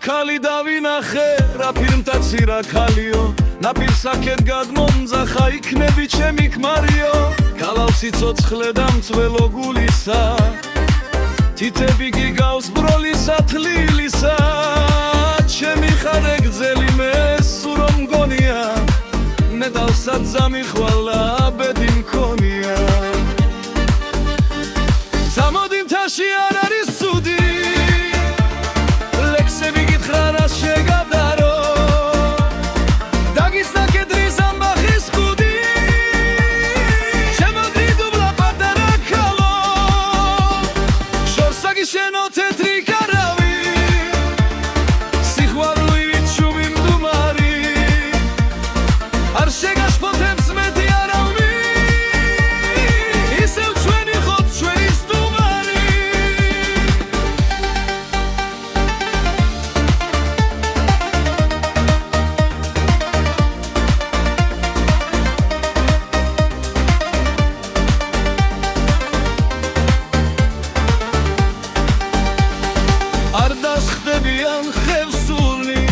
ქალი დავინახე რა ფილმთაცი რა ქალიო ნაპირსაკეთ გადმომძახა იქნები ჩემი ქმარიო გალავსი ცოცხლე და მწველო გულისა თითები გიგავს ბროლისა თლილისა ჩემი ხარ ეგზელი მე სურო მგონია ნედავსად ზამიხვალა ბედი მქონია ზამოდი მთაში არ არის ცუდი ლექსები გითხრა რა შეგადარო დაგისნა კედრის ამბახის ხუდი შემოდი დუბლა პატარა ქალო შორს აგიშენო თეთრი კარავი სიყვარულით შუბი მდუმარი არ შეგაშფოთებს მეტი არავნი ისევ ჩვენი ხოთ ჩვენი სტუმარი არ დასხდებიან ხევსური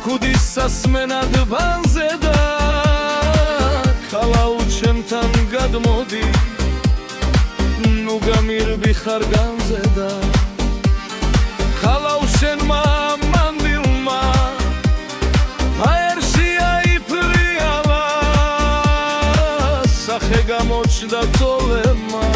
ქუდის სასმენად ბანზე და ქალაუ ჩემთან გადმოდი ნუ გამირბი ხარ განზე და ქალაუ შენმა მანდილმა აერში აიფრიალა სახე გამოჩნდა თოლემა